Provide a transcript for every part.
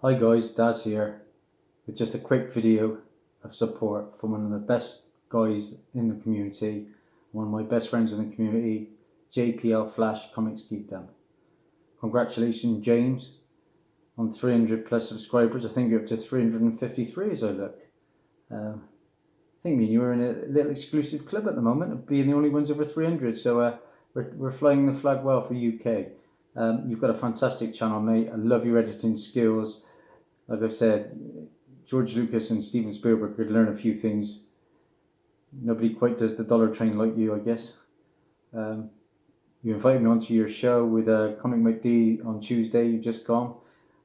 Hi guys, Daz here with just a quick video of support from one of the best guys in the community, one of my best friends in the community, JPL Flash Comics Geekdom. Congratulations James on 300 plus subscribers. I think you're up to 353 as I look. I think me and you are in a little exclusive club at the moment of being the only ones over 300, so we're flying the flag well for UK. You've got a fantastic channel, mate. I love your editing skills. Like I've said, George Lucas and Steven Spielberg could learn a few things. Nobody quite does the dollar train like you, I guess. You invited me onto your show with Comic McD on Tuesday. You've just gone.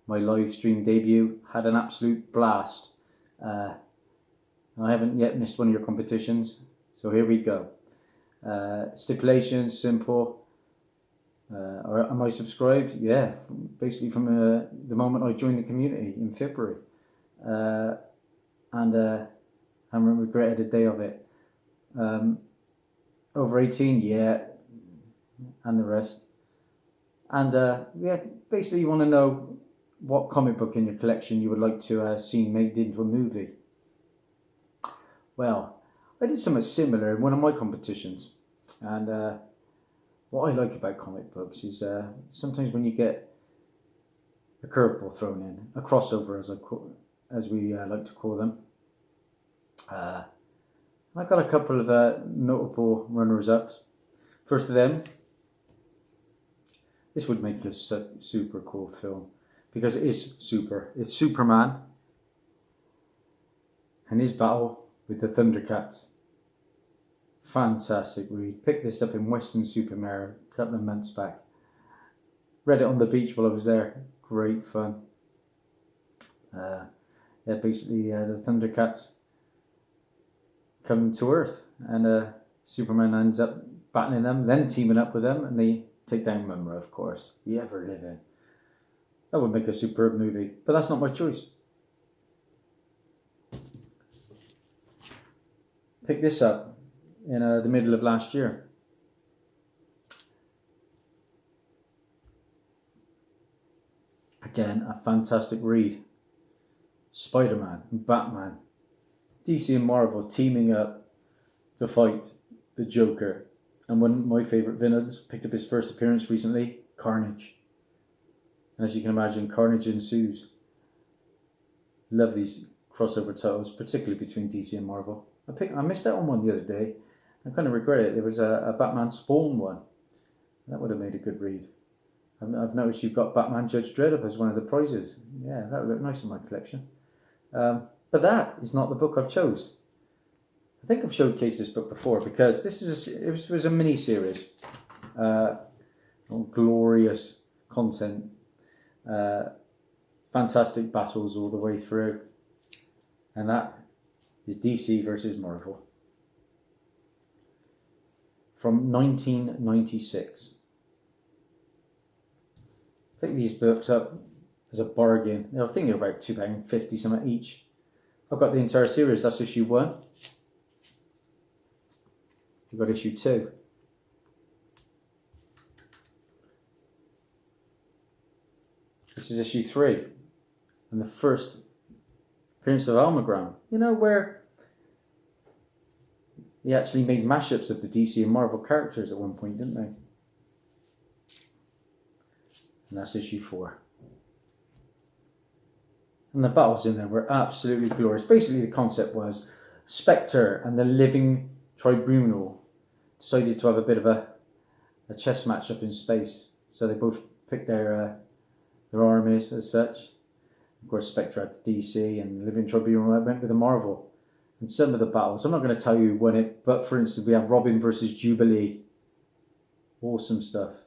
My live stream debut. Had an absolute blast. I haven't yet missed one of your competitions. So here we go. Stipulations, simple. Am I subscribed? Yeah, basically from the moment I joined the community in February, and I haven't regretted a day of it. Over 18, yeah, and the rest. And yeah, basically you want to know what comic book in your collection you would like to see made into a movie. Well, I did something similar in one of my competitions, and what I like about comic books is sometimes when you get a curveball thrown in, a crossover as we like to call them. I got a couple of notable runners-ups. First of them, this would make a super cool film because it is super. It's Superman and his battle with the Thundercats. Fantastic read. Picked this up in Western Supermare a couple of months back. Read it on the beach while I was there. Great fun. Yeah, basically the Thundercats come to Earth and Superman ends up battling them, then teaming up with them, and they take down Mumra, of course. The ever living. That would make a superb movie, but that's not my choice. Pick this up in the middle of last year. Again, a fantastic read. Spider-Man and Batman, DC and Marvel teaming up to fight the Joker. And one of my favourite villains picked up his first appearance recently, Carnage. And as you can imagine, Carnage ensues. Love these crossover titles, particularly between DC and Marvel. I missed out on one the other day. I kind of regret it. There was a Batman Spawn one. That would have made a good read. I've noticed you've got Batman Judge Dredd up as one of the prizes. Yeah, that would look nice in my collection. But that is not the book I've chose. I think I've showcased this book before because this was a mini series. Glorious content. Fantastic battles all the way through. And that is DC versus Marvel. From 1996. Pick these books up as a bargain. I think they're about £2.50 something each. I've got the entire series. That's issue 1. We've got issue 2. This is issue 3. And the first appearance of Almagram. You know, where they actually made mashups of the DC and Marvel characters at one point, didn't they? And that's issue 4. And the battles in there were absolutely glorious. Basically, the concept was Spectre and the Living Tribunal decided to have a bit of a chess match up in space. So they both picked their armies as such. Of course, Spectre had the DC and the Living Tribunal went with the Marvel. And some of the battles, I'm not going to tell you who won it, but for instance, we have Robin versus Jubilee. Awesome stuff.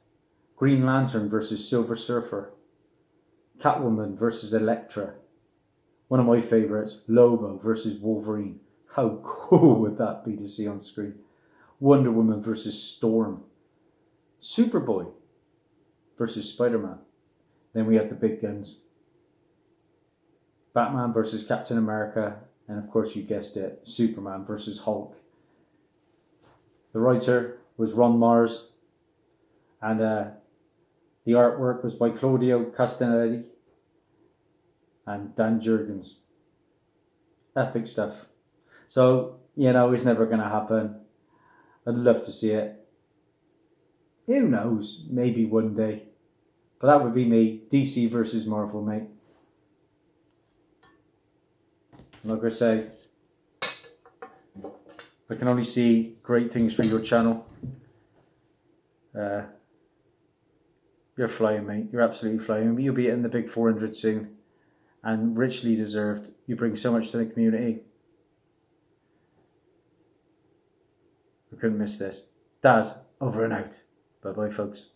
Green Lantern versus Silver Surfer. Catwoman versus Elektra. One of my favourites, Lobo versus Wolverine. How cool would that be to see on screen? Wonder Woman versus Storm. Superboy versus Spider-Man. Then we had the big guns. Batman versus Captain America. And of course, you guessed it, Superman versus Hulk. The writer was Ron Mars. And the artwork was by Claudio Castanelli. and Dan Jurgens. Epic stuff. So, you know, it's never going to happen. I'd love to see it. Who knows? Maybe one day. But that would be me. DC versus Marvel, mate. Like I say, I can only see great things for your channel. You're flying, mate. You're absolutely flying. You'll be hitting the big 400 soon. And richly deserved. You bring so much to the community. We couldn't miss this. Daz, over and out. Bye-bye, folks.